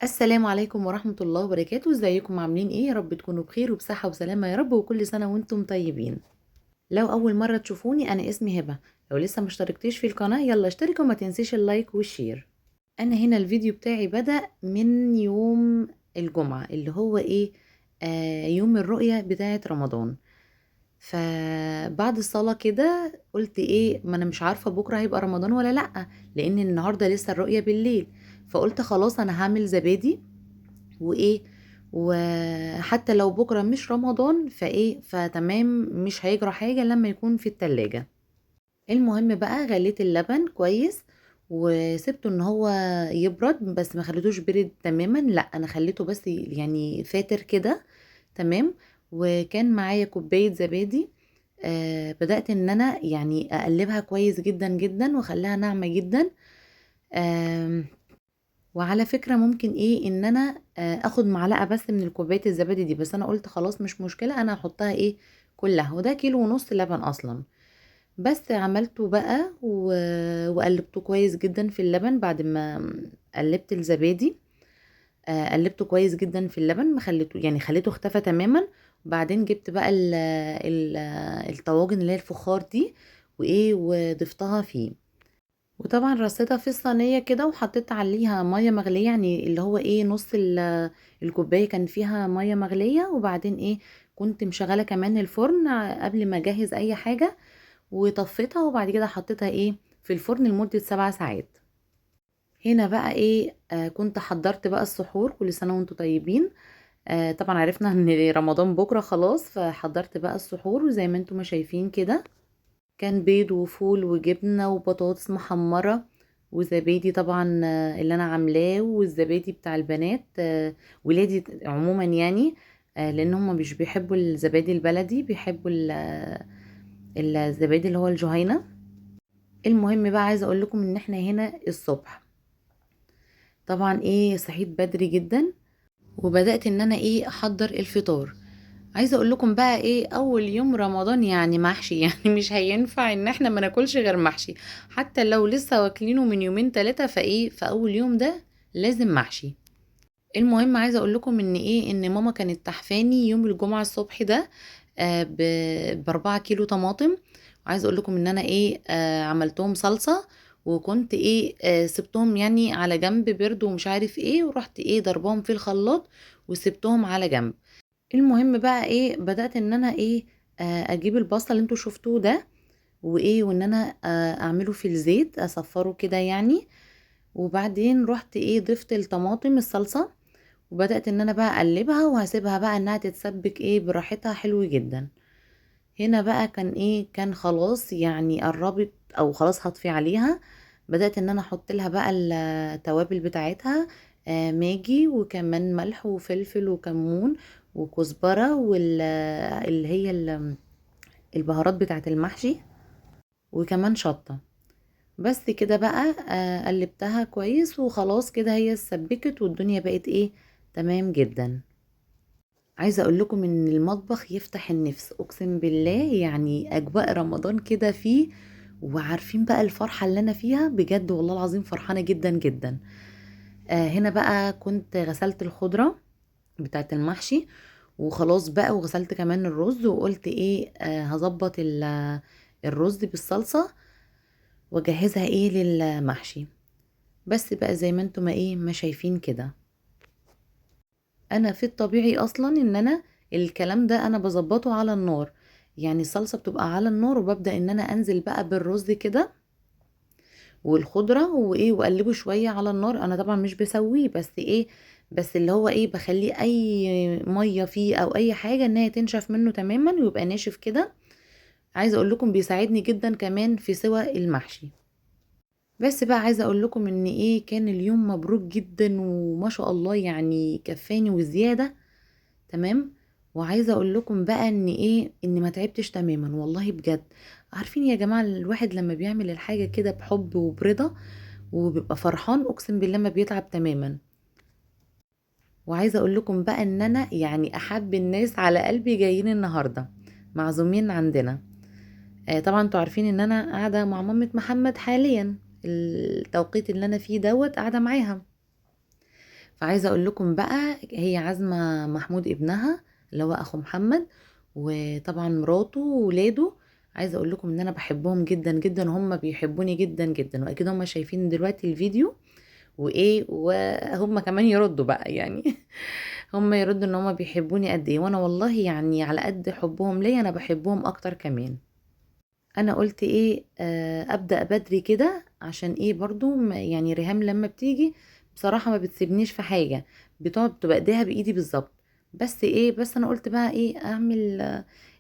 السلام عليكم ورحمة الله وبركاته. ازيكم عاملين ايه؟ يا رب تكونوا بخير وبصحة وسلامة يا رب، وكل سنة وانتم طيبين. لو اول مرة تشوفوني انا اسمي هبة. لو لسه مشتركتيش في القناة يلا اشترك وما تنسيش اللايك والشير. انا هنا الفيديو بتاعي بدأ من يوم الجمعة اللي هو ايه، يوم الرؤية بتاعة رمضان. فبعد الصلاة كده قلت ايه، ما انا مش عارفة بكرة هيبقى رمضان ولا لأ، لان النهاردة لسه الرؤية بالليل. فقلت خلاص انا هعمل زبادي وايه، وحتى لو بكرة مش رمضان فايه فتمام، مش هيجرى حاجة لما يكون في التلاجة. المهم بقى غليت اللبن كويس وسبته ان هو يبرد، بس ما خليتوش برد تماما، لا انا خليته بس يعني فاتر كده. تمام. وكان معايا كوباية زبادي. بدأت ان انا يعني اقلبها كويس جدا جدا واخليها ناعمة جدا. آم، وعلى فكرة ممكن ايه ان انا اخد معلقة بس من الكوباية الزبادي دي، بس انا قلت خلاص مش مشكلة انا هحطها ايه كلها، وده كيلو ونص لبن اصلا. بس عملته بقى وقلبته كويس جدا في اللبن بعد ما قلبت الزبادي. قلبته كويس جدا في اللبن، ما خليته يعني خليته اختفى تماما. وبعدين جبت بقى ال الطواجن اللي هي الفخار دي وايه وضفتها فيه. وطبعا رصيتها في الصينية كده وحطيت عليها مية مغلية، يعني اللي هو ايه نص الكوباية كان فيها مية مغلية. وبعدين ايه كنت مشغلة كمان الفرن قبل ما اجهز اي حاجة، وطفيتها وبعد كده حطيتها ايه في الفرن لمدة 7 ساعات. هنا بقى ايه كنت حضرت بقى السحور، كل سنة وانتم طيبين. طبعا عرفنا ان رمضان بكرة خلاص، فحضرت بقى السحور وزي ما انتم ما شايفين كده. كان بيض وفول وجبنة وبطاطس محمرة وزبادي طبعا، اللي انا عاملاه، والزبادي بتاع البنات، ولادي عموما يعني. لان هم مش بيحبوا الزبادي البلدي، بيحبوا الزبادي اللي هو الجهينة. المهم بقى عايزة اقول لكم ان احنا هنا الصبح طبعا ايه صحيت بدري جدا، وبدأت ان انا ايه احضر الفطار. عايزه اقول لكم بقى ايه، اول يوم رمضان يعني محشي يعني مش هينفع ان احنا ما ناكلش غير محشي. حتى لو لسه واكلينه من يومين ثلاثه فايه فاول يوم ده لازم محشي. المهم عايزه اقول لكم ان ايه، ان ماما كانت تحفاني يوم الجمعه الصبح ده ب4 كيلو طماطم. وعايزه اقول لكم ان انا ايه عملتهم صلصه، وكنت ايه سبتهم يعني على جنب برد ومش عارف ايه، ورحت ايه ضربهم في الخلاط وسبتهم على جنب. المهم بقى ايه بدأت ان انا ايه اجيب البصل اللي انتوا شفتوه ده، وايه وان انا اعمله في الزيت اصفره كده يعني. وبعدين رحت ايه ضفت الطماطم الصلصة، وبدأت ان انا بقى اقلبها وهسيبها بقى انها تتسبك ايه براحتها حلو جدا. هنا بقى كان ايه كان خلاص يعني قربت او خلاص هطفي عليها. بدأت ان انا احط لها بقى التوابل بتاعتها، ماجي وكمان ملح وفلفل وكمون وكزبرة واللي هي البهارات بتاعت المحشي، وكمان شطة. بس كده بقى قلبتها كويس وخلاص كده هي اتسبكت والدنيا بقت ايه تمام جدا. عايزه اقول لكم ان المطبخ يفتح النفس اقسم بالله، يعني اجواء رمضان كده فيه. وعارفين بقى الفرحه اللي انا فيها بجد والله العظيم فرحانه جدا جدا. هنا بقى كنت غسلت الخضره بتاعت المحشي وخلاص بقى، وغسلت كمان الرز وقلت ايه هظبط الرز بالصلصه واجهزها ايه للمحشي. بس بقى زي ما انتم ما شايفين كده. انا في الطبيعي اصلا ان انا الكلام ده انا بظبطه على النار، يعني الصلصة بتبقى على النار وببدأ ان انا انزل بقى بالرز كده والخضرة وايه واقلبه شوية على النار. انا طبعا مش بسويه بس ايه، بس اللي هو ايه بخليه اي مية فيه او اي حاجة ان هي تنشف منه تماما ويبقى ناشف كده. عايزة اقول لكم بيساعدني جدا كمان في سوى المحشي. بس بقى عايزة اقول لكم ان ايه كان اليوم مبروك جدا وما شاء الله يعني كفاني وزيادة. تمام. وعايزه اقول لكم بقى ان ايه ان ما تعبتش تماما والله بجد. عارفين يا جماعه الواحد لما بيعمل الحاجه كده بحب وبرضا وبيبقى فرحان اقسم بالله ما بيتعب تماما. وعايزه اقول لكم بقى ان انا يعني احب الناس على قلبي جايين النهارده معزومين عندنا. طبعا انتوا عارفين ان انا قاعده مع مامة محمد حاليا، التوقيت اللي انا فيه دوت قاعده معاها. فعايزة اقول لكم بقى، هي عازمة محمود ابنها اللي هو اخو محمد، وطبعا مراته وولاده. عايزة اقول لكم ان انا بحبهم جدا جدا، وهم بيحبوني جدا جدا، واكيد هم شايفين دلوقتي الفيديو وايه، وهم كمان يردوا بقى يعني. هم يردوا ان هم بيحبوني قد ايه، وانا والله يعني على قد حبهم ليا انا بحبهم اكتر كمان. انا قلت ايه، ابدا بدري كده، عشان ايه برضو يعني ريهام لما بتيجي بصراحه ما بتسيبنيش في حاجه، بتقعد تبقى ايديها بايدي بالظبط. بس ايه، بس انا قلت بقى ايه اعمل،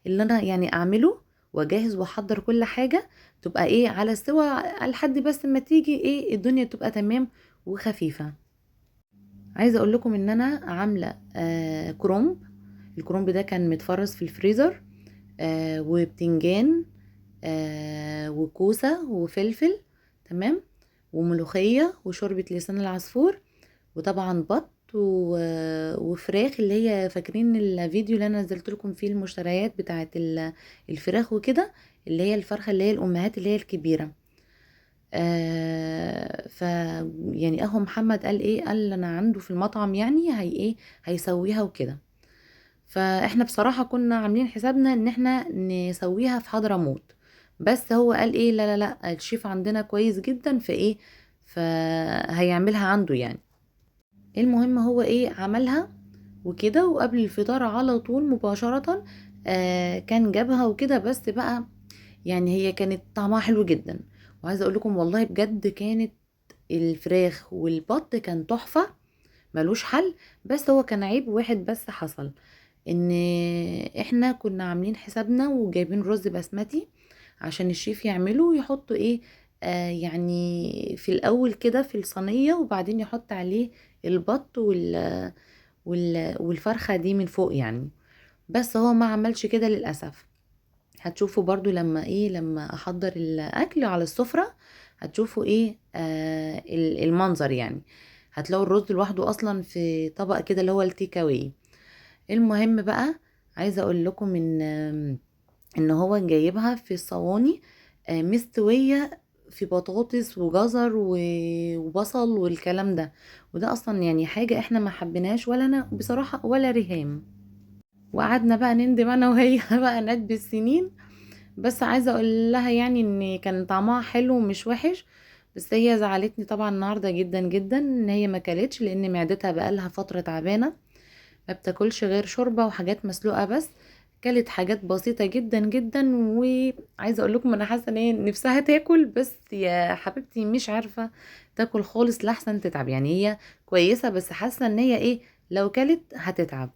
اللي انا يعني اعمله، واجهز واحضر كل حاجه، تبقى ايه على سوا لحد بس ما تيجي ايه الدنيا تبقى تمام وخفيفه. عايزه اقول لكم ان انا عامله كرومب. الكرومب ده كان متفرز في الفريزر، وبتنجان، وكوسة وفلفل، تمام، وملوخية وشوربة لسان العصفور، وطبعا بط وفراخ، اللي هي فاكرين الفيديو اللي انا نزلت لكم فيه المشتريات بتاعت الفراخ وكده، اللي هي الفرخة اللي هي الامهات اللي هي الكبيرة. ف يعني اخو محمد قال ايه، قال انا عنده في المطعم يعني هي ايه هيسويها وكده. فاحنا بصراحة كنا عاملين حسابنا ان احنا نسويها في حضرموت، بس هو قال ايه لا لا لا، الشيف عندنا كويس جدا في ايه، فهيعملها عنده يعني. المهم هو ايه عملها وكده، وقبل الفطار على طول مباشرة كان جابها وكده. بس بقى يعني هي كانت طعمها حلو جدا، وعايزة اقول لكم والله بجد كانت الفراخ والبط كان تحفة، ملوش حل. بس هو كان عيب واحد بس حصل، ان احنا كنا عاملين حسابنا وجايبين رز بسمتي عشان الشيف يعمله ويحطوا ايه، يعني في الاول كده في الصينية، وبعدين يحط عليه البط والفرخة دي من فوق يعني. بس هو ما عملش كده للأسف. هتشوفوا برضو لما ايه، لما احضر الاكل على السفرة هتشوفوا ايه المنظر يعني. هتلاقوا الرز لوحده اصلا في طبق كده اللي هو التيك اواي. المهم بقى، عايزه اقول لكم ان هو جايبها في الصواني مستويه، في بطاطس وجزر وبصل والكلام ده. وده اصلا يعني حاجه احنا ما حبيناش، ولا انا بصراحه ولا ريهام. وقعدنا بقى نندم انا وهي بقى ند بالسنين. بس عايزه اقول لها يعني ان كان طعمها حلو ومش وحش. بس هي زعلتني طبعا النهارده جدا جدا ان هي ما كلتش، لان معدتها بقالها فتره تعبانه، ما بتاكلش غير شوربة وحاجات مسلوقة بس. كلت حاجات بسيطة جدا جدا، وعايزة اقول لكم انا حاسة ان هي نفسها تاكل، بس يا حبيبتي مش عارفة تاكل خالص لحسن تتعب. يعني هي كويسة بس حاسة ان هي ايه لو كلت هتتعب.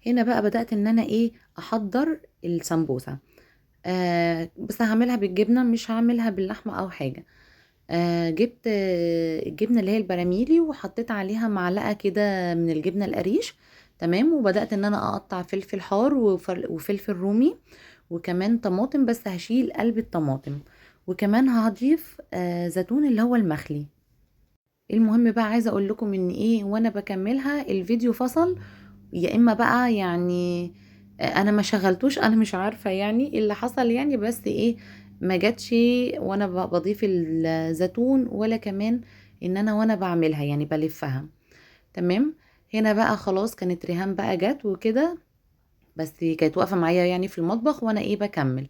هنا بقى بدأت ان انا ايه احضر السمبوسة. بس هعملها بالجبنة، مش هعملها باللحمة او حاجة. جبت الجبنة اللي هي البراميلي، وحطيت عليها معلقة كده من الجبنة القريش، تمام. وبدأت ان انا اقطع فلفل حار وفلفل رومي، وكمان طماطم، بس هشيل قلب الطماطم. وكمان هضيف زيتون اللي هو المخلي. المهم بقى عايزة اقول لكم ان ايه، وانا بكملها الفيديو فصل. يا اما بقى يعني انا ما شغلتوش، انا مش عارفة يعني ايه اللي حصل يعني، بس ايه ما جاتش وانا بضيف الزيتون، ولا كمان ان انا وانا بعملها يعني بلفها، تمام. هنا بقى خلاص كانت ريهام بقى جت وكده، بس كانت واقفة معايا يعني في المطبخ وانا ايه بكمل.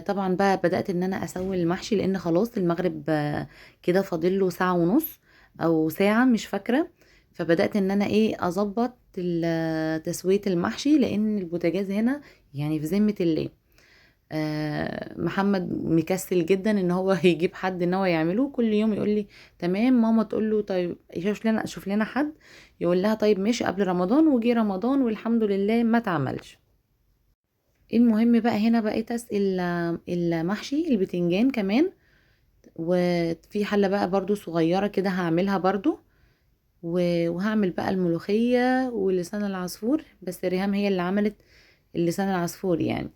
طبعا بقى بدأت ان انا اسوي المحشي، لان خلاص المغرب كده فاضل له ساعة ونص او ساعة مش فاكرة. فبدأت ان انا ايه اظبط تسوية المحشي، لان البوتاجاز هنا يعني في ذمة الله. محمد مكسل جدا ان هو يجيب حد ان هو يعمله، كل يوم يقول لي تمام ماما، تقول له طيب شوف لنا حد، يقول لها طيب ماشي قبل رمضان، وجي رمضان والحمد لله ما تعملش. المهم بقى هنا بقيت اسقي المحشي البتنجان كمان، وفي حلة بقى برضو صغيرة كده هعملها برضو، وهعمل بقى الملوخية ولسان العصفور. بس ريهام هي اللي عملت اللسان العصفور يعني.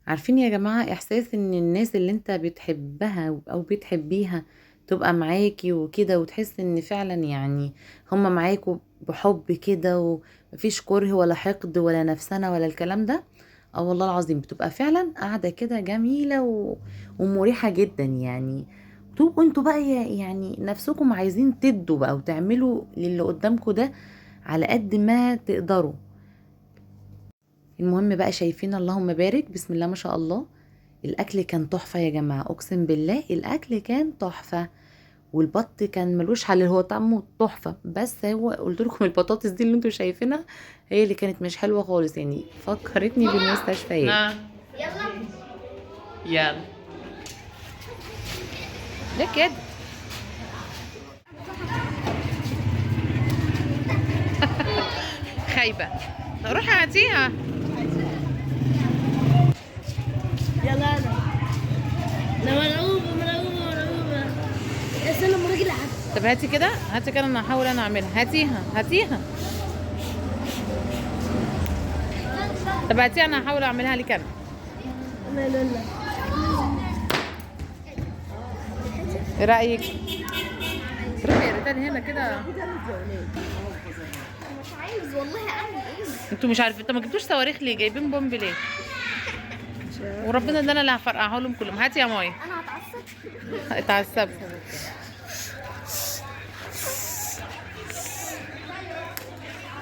عارفين يا جماعة احساس ان الناس اللي انت بتحبها او بتحبيها تبقى معاكي وكده، وتحس ان فعلا يعني هما معاكوا بحب كده، ومفيش كره ولا حقد ولا نفسنا ولا الكلام ده. اه والله العظيم بتبقى فعلا قاعدة كده جميلة ومريحة جدا يعني. تبقوا انتوا بقى يعني نفسكم عايزين تدوا بقى وتعملوا للي قدامكم ده على قد ما تقدروا. المهم بقى شايفين اللهم بارك بسم الله ما شاء الله، الاكل كان تحفه يا جماعه، اقسم بالله الاكل كان تحفه. والبط كان ملوش حل، هو طعمه تحفه، بس هو قلت لكم البطاطس دي اللي انتوا شايفينها هي اللي كانت مش حلوه خالص، يعني فكرتني بالمستشفيات. نعم يلا يلا ليه كده؟ خايبة، روحي هاتيها. يلا انا مرعوبة مرعوبة مرعوبة. استنى لما راجل لحد. طب هاتي كده، هاتي كده، انا هحاول انا اعملها. هاتيها هاتيها. طب هاتيها انا هحاول اعملها لك انا. لا لا لا. ايه رايك؟ روحي يا ريتال هنا كده. مش عايز والله اعمل ايه. انتوا مش عارفين، انتوا ما جبتوش صواريخ ليه؟ جايبين بومب ليه؟ وربنا ده انا اللي هفرقعها لهم كلهم. هاتي يا ماي. انا هتعصب. اتعصبت.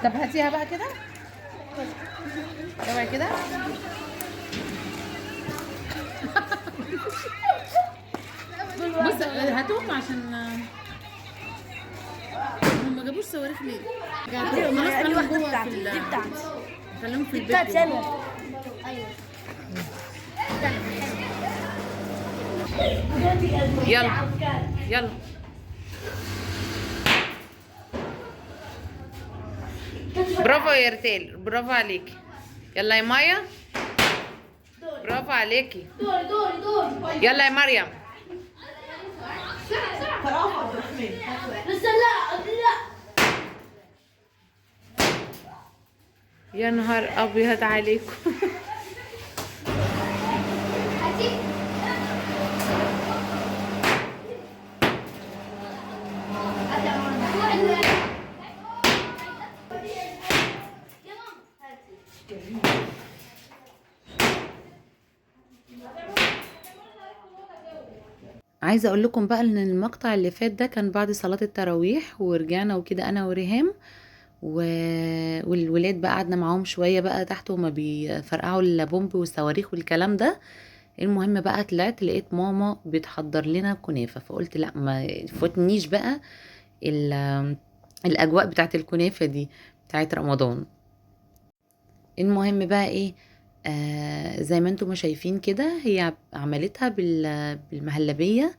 طب هاتيها بقى كده. اوعي كده. بص هاتوهم عشان هم ما جابوش صواريخ ليه؟ خلاص خليهم جوه في دي بتاعتي. خليهم في البيت بتاعت جوه. سامر. ايوه. يلا يلا. برافو يا رتال، برافو عليكي. يلا يا مايا، برافو عليكي. دوري. يلا يا مريم. لسه لا لا. يا نهار ابيض عليكم. عايزه اقول لكم بقى ان المقطع اللي فات ده كان بعد صلاه التراويح، ورجعنا وكده انا وريهام والولاد بقى قعدنا معاهم شويه بقى تحت وما بيفرقعوا البومب والصواريخ والكلام ده. المهم بقى طلعت لقيت ماما بتحضر لنا كنافه، فقلت لا ما يفوتنيش بقى الاجواء بتاعت الكنافه دي بتاعت رمضان. المهم بقى ايه، زي ما انتم ما شايفين كده هي عملتها بالمهلبيه.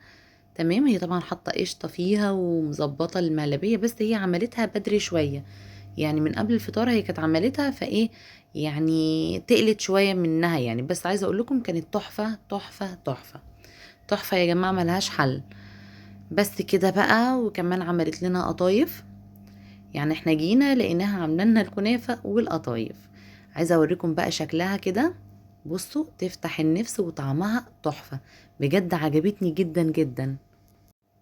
تمام، هي طبعا حاطه قشطه فيها ومظبطه المهلبيه، بس هي عملتها بدري شويه، يعني من قبل الفطار هي كانت عملتها، فايه يعني تقلت شويه منها يعني. بس عايزه اقول لكم كانت تحفه تحفه تحفه تحفه يا جماعه، ملهاش حل. بس كده بقى، وكمان عملت لنا قطايف، يعني احنا جينا لقيناها عامله لنا الكنافه والقطايف. عايزه اوريكم بقى شكلها كده، بصوا تفتح النفس وطعمها تحفه بجد، عجبتني جدا جدا.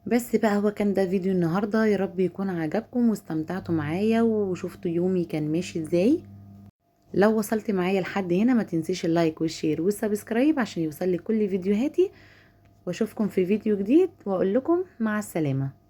بس بقى هو كان ده فيديو النهارده، يا رب يكون عجبكم واستمتعتوا معايا وشفتوا يومي كان ماشي ازاي. لو وصلت معايا لحد هنا ما تنسيش اللايك والشير والسبسكرايب عشان يوصلك كل فيديوهاتي، واشوفكم في فيديو جديد واقول لكم مع السلامه.